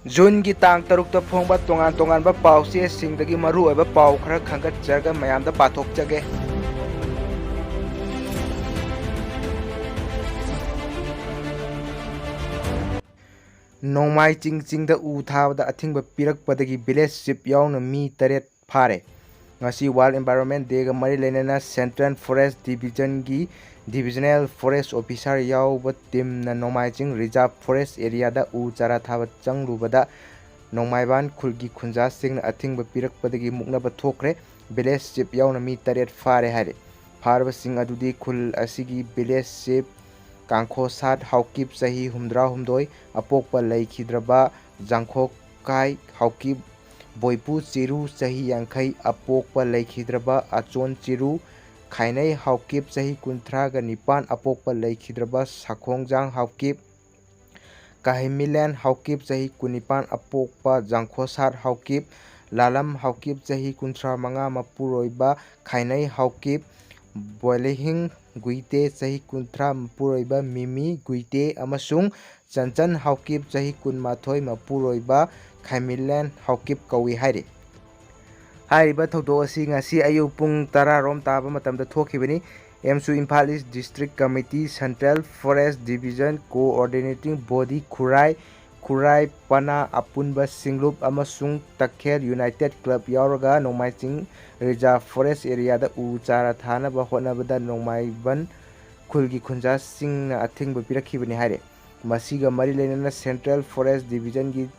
June gi tang tarukta phongba tongan paochesingdagi maru oiba pao khra khomgatlaga mayamda pathokchabni. Nongmaiching chingda thbada athingba pirkpadagi village chip yaona mi 8 phare. Ngasi World Environment Day ga mari lainana Central Forest Division gi Divisional Forest Officer yauba team na Nongmaiching Reserve Forest Area da chara thaba changlubada Nongmaiban khulgi khunja singna athingba pirakpadagi muknaba thokre village chip yauna mi 8 phare hare. Pharba sing adudi khul asigi village chip Kangkho Sat Haukip Sahi Humdra Humdoi Apokpa Laikhidraba Jangkhok Kai Haukip Boipu Chiru Sahi Yankai Apokpa Laikhidraba Achon Chiru Khainai Haukip Sahi Kunthraga Nipan Apokpa Laikhidraba Sakhongjang Haukip Kahimilan Haukip Sahi Kunipan Apokpa Jangkho Sat Haukip Lalam Haukip Sahi Kunthra Manga Mapuroiba Khainai Haukip Boilehing Guite Sahi Kunthra Mapuroiba Mimi Guite Amasung Chanchan Haukip Sahi Kunmathoi Mapuroiba Khaimilan Haukip Kawi Haire. Hairiba thodo asi ngasi ayu pung 10 rom taba matamda thokhibani MSU Imphal East District Committee Central Forest Division Coordinating Body Khurai Pana Apunba Singlup Amasung Takhel United Club yauraga Nongmaiching Reserve Forest Area da chara thanaba hotnabada Nongmaiban khulgi khunja singna athingba pirakhibani haire. Masiga mari lainana Central Forest Division gi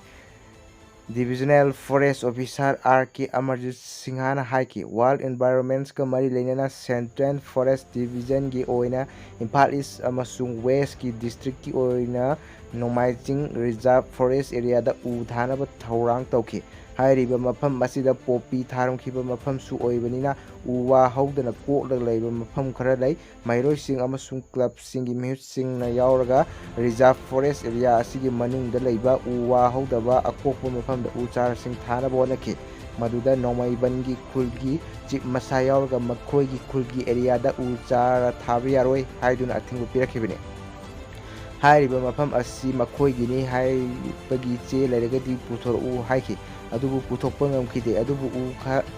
Divisional Forest Officer R.K. Amarjit Singhana haiki World Environments ka mari lainana Central Forest Division gi oina Imphal East amasung West ki district ki oina Nongmaiching Reserve Forest Area da thanaba thaurang tauki. Hairiba mafam masida popi tharumkhiba mafam su oibanina wa haudana koklag leiba mafam khara lei mairoi sing amasung club singi mihut sing na yauraga Reserve Forest Area asigi manungda leiba wa haudaba akokpa mafam da chara sing thana bonaki maduda Nongmaiban gi khulgi chip masa yauraga makhoi gi khulgi area da chara thabi yaroi haiduna athingbu pirakhibini. Hairiba mafam asi makhoi gini haibagi che leiragadi puthor'u haiki adubu puthokpa ngamkhide adubu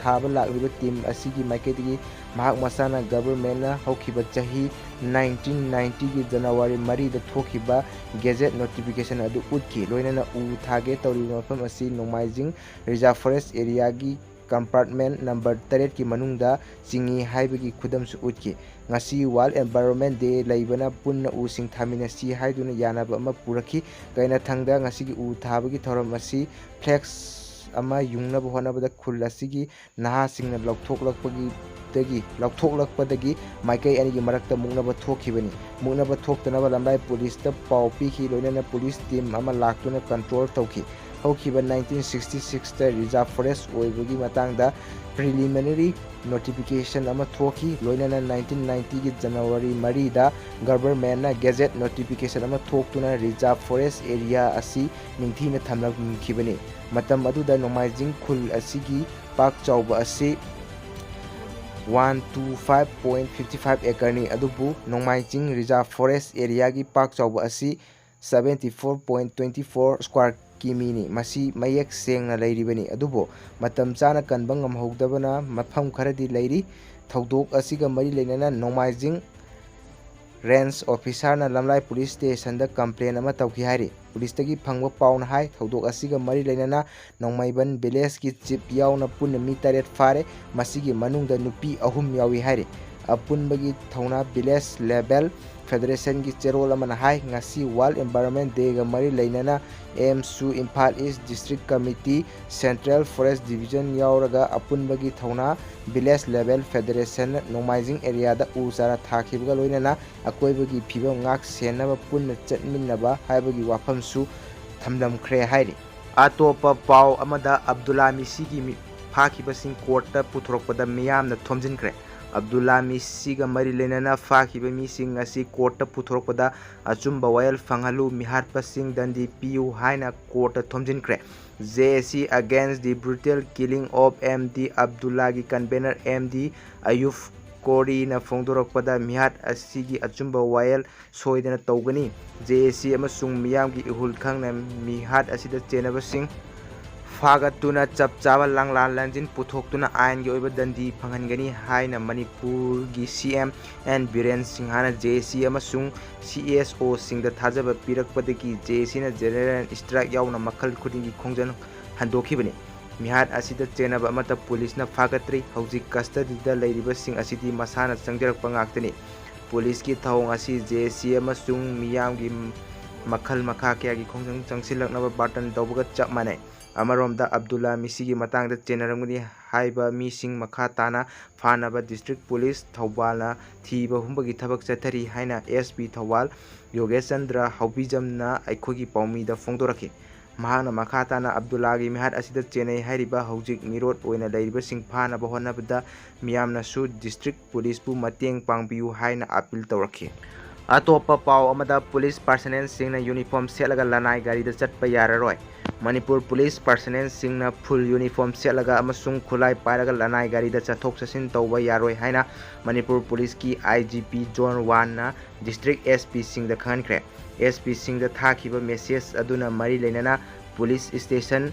thaba lakliba team asigi maiketigi mahak masana government na hokhiba chahi 1990 gi January 3 da thokhiba gazette notification adu utki loinana thage tawriba mafam asi Nongmaiching Reserve Forest Area gi compartment number 8 ki manungda chingi haibagi khudamsu utki ngasi World Environment Day laibana punna sing thaminasi haiduna yanaba ama puraki kaina thangda ngasi gi thabagi thoram asi flex ama yungnaba honabada khul asigi naha singna laukthokladagi maikai ani gi marakta muknaba thokhibani muknaba thoktanaba lambai police ta pau pikhi loinana police team ama laktuna control tawki hokhiba 1966 ta Reserve Forest oibagi matangda preliminary notification ama thoki loinana 1990 gi January 3 da government na gazette notification ama thoktuna Reserve Forest Area asi ningthina thamlakhibani matam aduda Nongmaiching khul asigi pak chauba asi 125.55 acre ni adubu Nongmaiching Reserve Forest Area gi pak chauba asi 74.24 square kimini masi mayek sengna leiribani adubo matam chana kanba ngamhogdabana mafam kharadi leiri thodok asiga mari leinana Nongmaiching Range Officer na Lamlai Police Station da complaint ama tawki hari police tagi phangba pauna hai thodok asiga mari leinana Nongmaiban village ki chief yauna punna mi 8 phare masigi manungda nupi ahum yawi hari apunbagi thauna village level Federation ki cherol amana hai ngasi World Environment Day ga mari leinana MSU Imphal East District Committee Central Forest Division yauraga apunbagi thauna village level Federation Nongmaiching area da chara thakhibaga loinana akoibagi phibam ngak senaba punna chatminnaba haibagi wafamsu thamlamkhre hairi atopa pau amada Abdullah misigi phakibasing court ta puthorokpada miyamna thomjinkhre Abdullah misiga mari lenana fakhiba mising asi court ta puthorokpada achumba wayal fanghalu miharpa sing dandi piu haina court ta thomjinkhre JSC against the brutal killing of MD Abdullah gi convener MD Ayuf Kori na phongdorakpada mihat asigi achumba wayel soidana tawgani JAC amasung miyamgi ihul khangna mihat asida chenabasing fagatuna chap chaba langlan lanjin puthokuna ain gi oiba dandi phangangani haina Manipur gi CM and Biren Singhana JAC amasung CSO singda thajaba pirakpadagi JAC na general strike yauna makhal khudingi khongjan handokibani mihat asida chenaba amata police na fagatri hojik custody da leiriba sing asidi masana changjarak pangaktani police ki thawng asi JAC amasung miyamgi makhal makha kya gi khongjang changsilaknaba button tawbaga chap manai Amaromda Abdullah misigi matangda chenaramgani haiba mising makha tana phanaba district police thobala thiba humbagi thabak chathari haina SP thawal Yogesandra haubijamna aikhogi paumida phongdoraki mahana makha tana Abdullah gi mihat asida chenai hairiba hojik mirot oina leiriba sing phanaba honabada miyamna su district police bu mateng pangbiu haina appeal tawraki Atopa pau amada police personnel singna uniform selaga lanai gari da chatpa yararoi Manipur police personnel singna full uniform selaga amasung khulai pairaga lanai gari da chathok chasin tawba yaroi haina Manipur police ki IGP zone 1 na district SP singda khankre SP singda thakiba message aduna mari leinana police station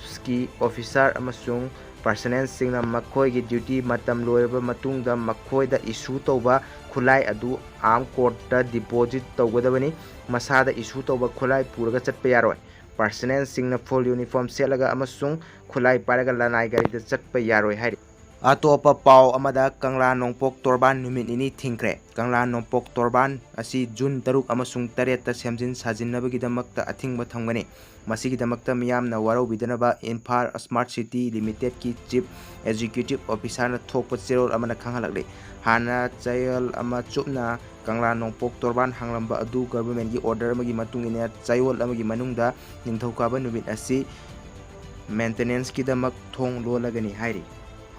ski officer amasung personnel singna makhoi gi duty matam loiba matungda makhoi da issue tawba khulai adu arm court da deposit tawgadabani masada issue tawba khulai puraga chatpa yaroi personnel singna full uniform selaga amasung khulai paraga lanai gari da chatpa yaroi hai Atopa pau amada Kangla Nongpok Torban numit ini thingkre Kangla Nongpok Torban asi June 3 amasung 8 ta semjin sajinnabagidamakta athingba thamgani masigidamakta miyamna warau bidanaba Imphal Smart City Limited ki chief executive officer na thokpa cherol amana khanghalakle hana chayal ama chupna Kangla Nongpok Torban hanglamba adu government gi order amagi matungina chayol amagi manungda ningthokaba numit asi maintenance kidamak thong lolagani hairi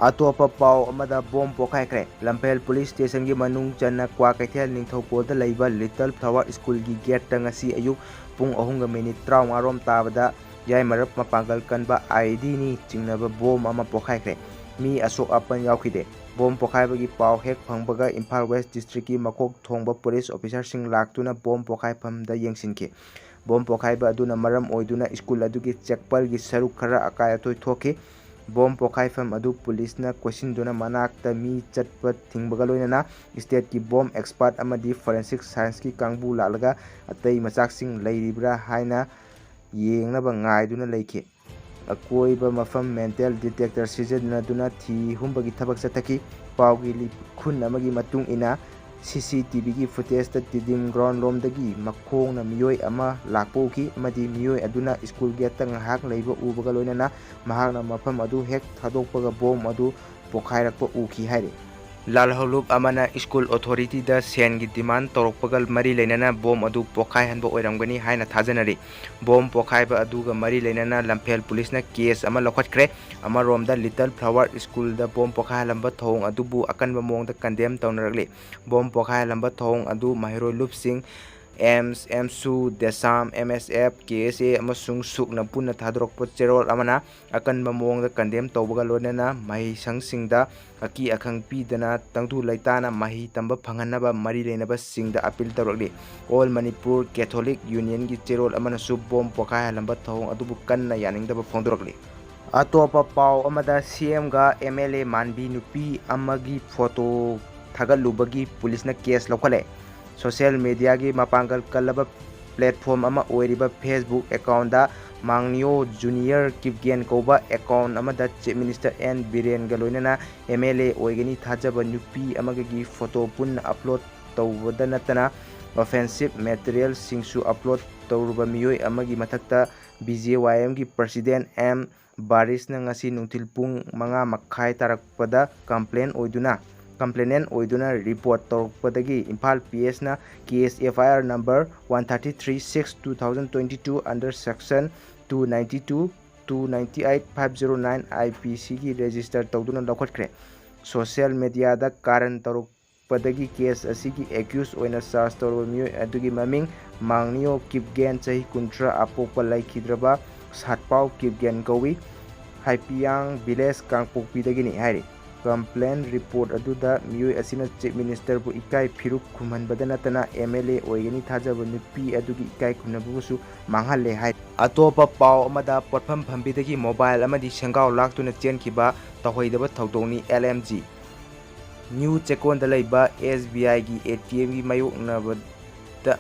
Atopa pau amada bom pokaikre Lampel police station gi manung channa kwa kaithel ningthokpol da leiba Little Flower School gi gate ta ngasi ayuk pung 3:35 rom tabada yai marap mapangal kanba ID ni chingnaba bom ama pokaikre mi asok apan yaukide bom pokhaiba gi pau hek phangbaga Imphal West district ki makok thongba police officer sing laktuna bom pokhaifam da yengsinke bom pokhaiba aduna maram oiduna school adugi checkpal gi saruk khara akai atoi thoki bom pokhaifam adu police na question duna manakta mi chatpa thingbaga loinana state ki bom expert amadi forensic science ki kangbu lalaga atei machak sing leiribra haina yengnaba ngai duna leike akoiba mafam mental detector sijadna duna thi humbagi thabak chathaki pawgi khun amagi matung ina CCTV ki footage ta tidim ground lomdagi makhong na miyoi ama lakpoki amadi miyoi aduna school gate ta ngahak leiba ubaga loinana mahakna mafam adu hek thadokpaga bom adu pokhairakpa uki haire Lal Holup amana school authority da sen gi demand torokpagal mari leinana bom adu pokhai hanbo oiramgani haina thajanari bom pokhai ba adu ga mari leinana Lampel police na case ama lokhatkre ama rom da Little Flower School da bom pokhai lamba thong adu bu akanba mong da condemn tawnaragli bom pokhai lamba thong adu mahiro lup sing MSU Desam MSF KSA amasung sukna punna thadrokpa cherol amana akanba mong da condemn tawbaga lonena mahi sangsingda aki akhang pidana tangtu laitana mahi tamba phanganaba mari leinaba singda appeal tawragli All Manipur Catholic Union gi cherol amana sub bom pokhai lamba thong adubu kanna yaningdaba phongdoragli Atopa pau amada CM ga MLA manbi nupi amagi photo thagalubagi police na case lokhale social media gi mapangal kalaba platform ama oiriba Facebook account da Mangyo Junior Kipgen koba account amada chief minister N Biren galoinana MLA oigani thajaba nupi amagi photo pun upload tawbada natana offensive material singsu upload tawruba miyoi amagi mathakta BJYM gi president M Baris na ngasi nungtil pung mga makhai tarakpada complainant oiduna report torokpadagi Imphal PS na case FIR number 133/6/2022 under section 292 298 509 IPC gi register tawduna lokhatkre social media da karan torokpadagi case asigi accused oina charge torba miyoi adugi maming Mangniyo Kipgen chahi 30 apokpa laikhidraba Satpau Kipgen kawi Haipiyang village Kangpokpidagini hairi complain report ꯑꯗꯨꯗ ꯃꯤꯑꯣꯏ ꯑꯁꯤꯅ chief ꯃꯤꯅꯤꯁꯇꯔꯕꯨ ꯏꯀꯥꯏ ꯐꯤꯔꯨꯛ ꯈꯨꯝꯍꯟꯕꯗ ꯅꯠꯇꯅ MLA ꯑꯣꯏꯒꯅꯤ ꯊꯥꯖꯕ ꯅꯨꯄꯤ ꯑꯗꯨꯒꯤ ꯏꯀꯥꯏ ꯈꯨꯝꯅꯕꯕꯨꯁꯨ ꯃꯥꯡꯍꯜꯂꯦ ꯍꯥꯏ꯫ ꯑꯇꯣꯞꯄ ꯄꯥꯎ ꯑꯃꯗ ꯄꯣꯠꯐꯝ ꯐꯝꯕꯤꯗꯒꯤ ꯃꯣꯕꯥꯏꯜ ꯑꯃꯗꯤ ꯁꯦꯡꯒꯥꯎ ꯂꯥꯛꯇꯨꯅ ꯆꯦꯟꯈꯤꯕ ꯇꯧꯍꯩꯗꯕ ꯊꯧꯗꯣꯛꯅꯤ꯫ LMG ꯅ꯭ꯌꯨ ꯆꯦꯛꯀꯣꯟꯗ ꯂꯩꯕ SBIꯒꯤ ATMꯒꯤ ꯃꯥꯌꯣꯛꯅꯕꯗ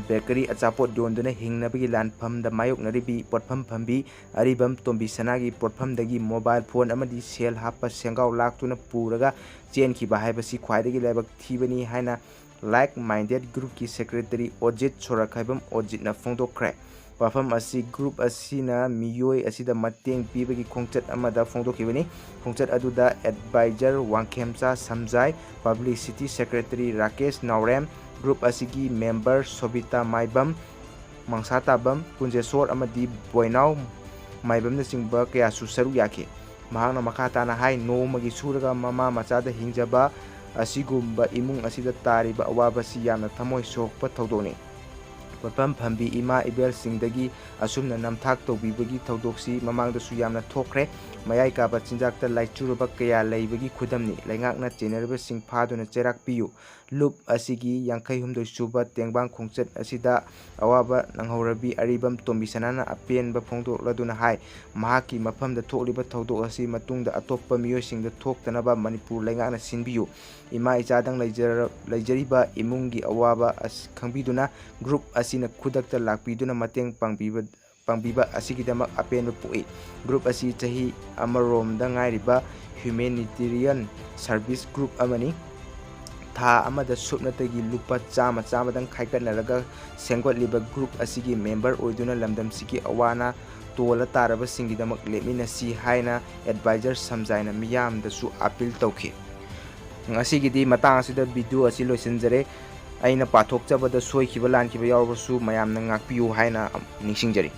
ꯕꯦꯀꯔꯤ ꯑꯆꯥꯄꯣꯠ ꯌꯣꯟꯗꯨꯅ ꯍꯤꯡꯅꯕꯒꯤ ꯂꯥꯟꯐꯝꯗ ꯃꯥꯌꯣꯛꯅꯔꯤꯕꯤ ꯄꯣꯠꯐꯝ ꯐꯝꯕꯤ ꯑꯔꯤꯕꯝ ꯇꯣꯝꯕꯤ ꯁꯅꯥꯒꯤ ꯄꯣꯠꯐꯝꯗꯒꯤ ꯃꯣꯕꯥꯏꯜ ꯐꯣꯟ ꯑꯃꯗꯤ ꯁꯦꯜ ꯍꯥꯞꯄ ꯁꯦꯡꯒꯥꯎ ꯂꯥꯛꯇꯨꯅ ꯄꯨꯔꯒ ꯆꯦꯟꯈꯤꯕ ꯍꯥꯏꯕꯁꯤ ꯈ꯭ꯋꯥꯏꯗꯒꯤ ꯂꯥꯏꯕꯛ ꯊꯤꯕꯅꯤ ꯍꯥꯏꯅ ꯂꯥꯏꯛ ꯃꯥꯏꯟꯗꯦꯗ ꯒ꯭ꯔꯨꯞꯀꯤ ꯁꯦꯀ꯭ꯔꯦꯇꯔꯤ ꯑꯣꯖꯤꯠ ꯁꯣꯔꯥꯈꯥꯏꯕꯝ ꯑꯣꯖꯤꯠꯅ ꯐꯣꯡꯗꯣꯛꯈ꯭ꯔꯦ꯫ ꯋꯥꯐꯝ ꯑꯁꯤ ꯒ꯭ꯔꯨꯞ ꯑꯁꯤꯅ ꯃꯤꯑꯣꯏ ꯑꯁꯤꯗ ꯃꯇꯦꯡ ꯄꯤꯕꯒꯤ ꯈꯣꯡꯆꯠ ꯑꯃꯗ ꯐꯣꯡꯗꯣꯛꯈꯤꯕꯅꯤ꯫ ꯈꯣꯡꯆꯠ ꯑꯗꯨꯗ adviser Wangkhemcha Samjai, publicity secretary Rakesh Naorem, group ꯑꯁꯤꯒꯤ ꯃꯦꯝꯕꯔ ꯁꯣꯕꯤꯇꯥ ꯃꯥꯏꯕꯝ, ꯃꯪꯁꯥꯇꯥꯕꯝ, ꯀꯨꯟꯖꯦꯁꯣꯔ ꯑꯃꯗꯤ ꯕꯣꯏꯅꯥꯎ ꯃꯥꯏꯕꯝꯅꯆꯤꯡꯕ ꯀꯌꯥꯁꯨ ꯁꯔꯨꯛ ꯌꯥꯈꯤ꯫ ꯃꯍꯥꯛꯅ ꯃꯈꯥ ꯇꯥꯅ ꯍꯥꯏ ꯅꯣꯡꯃꯒꯤ ꯁꯨꯔꯒ ꯃꯃꯥ ꯃꯆꯥꯗ ꯍꯤꯡꯖꯕ ꯑꯁꯤꯒꯨꯝꯕ ꯏꯃꯨꯡ ꯑꯁꯤꯗ ꯇꯥꯔꯤꯕ ꯑꯋꯥꯕꯁꯤ ꯌꯥꯝꯅ ꯊꯃꯣꯏ ꯁꯣꯛꯄ ꯊꯧꯗꯣꯛꯅꯤ꯫ ꯄꯣꯠꯐꯝ ꯐꯝꯕꯤ ꯏꯃꯥ ꯏꯕꯦꯜꯁꯤꯡꯗꯒꯤ ꯑꯁꯨꯝꯅ ꯅꯝꯊꯥꯛ ꯇꯧꯕꯤꯕꯒꯤ ꯊꯧꯗꯣꯛꯁꯤ ꯃꯃꯥꯡꯗꯁꯨ ꯌꯥꯝꯅ ꯊꯣꯛꯈ꯭ꯔꯦ꯫ ꯃꯌꯥꯏ ꯀꯥꯕ ꯆꯤꯟꯖꯥꯛꯇ ꯂꯥꯏꯆꯨꯔꯕ ꯀꯌꯥ ꯂꯩꯕꯒꯤ ꯈꯨꯗꯝꯅꯤ꯫ ꯂꯩꯉꯥꯛꯅ ꯆꯦꯟꯅꯔꯤꯕꯁꯤꯡ ꯐꯥꯗꯨꯅ ꯆꯩꯔꯥꯛ ꯄꯤꯌꯨ꯫ ꯂꯨꯞ ꯑꯁꯤꯒꯤ 52 ꯁꯨꯕ ꯇꯦꯡꯕꯥꯡ ꯈꯣꯡꯆꯠ ꯑꯁꯤꯗ ꯑꯋꯥꯕ ꯅꯪꯍꯧꯔꯕꯤ ꯑꯔꯤꯕꯝ ꯇꯣꯝꯕꯤ ꯁꯅꯥꯅ ꯑꯄꯦꯟꯕ ꯐꯣꯡꯗꯣꯛꯂꯗꯨꯅ ꯍꯥꯏ ꯃꯍꯥꯛꯀꯤ ꯃꯐꯝꯗ ꯊꯣꯛꯂꯤꯕ ꯊꯧꯗꯣꯛ ꯑꯁꯤ ꯃꯇꯨꯡꯗ ꯑꯇꯣꯞꯄ ꯃꯤꯑꯣꯏꯁꯤꯡꯗ ꯊꯣꯛꯇꯅꯕ ꯃꯅꯤꯄꯨꯔ ꯂꯩꯉꯥꯛꯅ ꯁꯤꯟꯕꯤꯌꯨ꯫ ꯏꯃꯥ ꯏꯆꯥꯗꯪ ꯂꯩꯖꯔꯤꯕ ꯏꯃꯨꯡꯒꯤ ꯑꯋꯥꯕ ꯈꯪꯕꯤꯗꯨꯅ ꯒ꯭ꯔꯨꯞ ꯑꯁꯤꯅ ꯈꯨꯗꯛꯇ ꯂꯥꯛꯄꯤꯗꯨꯅ ꯃꯇꯦꯡ ꯄꯥꯡꯕꯤꯕ ꯑꯁꯤꯒꯤꯗꯃꯛ ꯑꯄꯦꯟꯕ ꯄꯣꯛꯏ꯫ ꯒ꯭ꯔꯨꯞ ꯑꯁꯤ ꯆꯍꯤ ꯑꯃꯔꯣꯝꯗ ꯉꯥꯏꯔꯤꯕ ꯍ꯭ꯌꯨꯃꯦꯅꯤꯇꯦꯔꯤꯌꯟ ꯁꯔꯚꯤꯁ ꯒ꯭ꯔꯨꯞ ꯑꯃꯅꯤ꯫ ꯊꯥ ꯑꯃꯗ ꯁꯨꯞꯅꯇꯒꯤ ꯂꯨꯄꯥ ꯆꯥꯝꯃꯗꯪ ꯈꯥꯏꯒꯠꯅꯔꯒ ꯁꯦꯝꯒꯠꯂꯤꯕ ꯒ꯭ꯔꯨꯞ ꯑꯁꯤꯒꯤ ꯃꯦꯝꯕꯔ ꯑꯣꯏꯗꯨꯅ ꯂꯝꯗꯝꯁꯤꯒꯤ ꯑꯋꯥ ꯇꯣꯜꯂ ꯇꯥꯔꯕꯁꯤꯡꯒꯤꯗꯃꯛ ꯂꯦꯞꯃꯤꯟꯅꯁꯤ ꯍꯥꯏꯅ ꯑꯦꯗꯚꯥꯏꯖꯔ ꯁꯝꯖꯥꯏꯅ ꯃꯤꯌꯥꯝꯗꯁꯨ ꯑꯄꯤꯜ ꯇꯧꯈꯤ꯫ ꯉꯁꯤꯒꯤꯗꯤ ꯃꯇꯥꯡ ꯑꯁꯤꯗ ꯚꯤꯗꯤꯑꯣ ꯑꯁꯤ ꯂꯣꯏꯁꯤꯟꯖꯔꯦ꯫ ꯑꯩꯅ ꯄꯥꯊꯣꯛꯆꯕꯗ ꯁꯣꯏꯈꯤꯕ ꯂꯥꯟꯈꯤꯕ ꯌꯥꯎꯔꯕꯁꯨ ꯃꯌꯥꯝꯅ ꯉꯥꯛꯄꯤꯌꯨ ꯍꯥꯏꯅ ꯅꯤꯡꯁꯤꯡꯖꯔꯤ꯫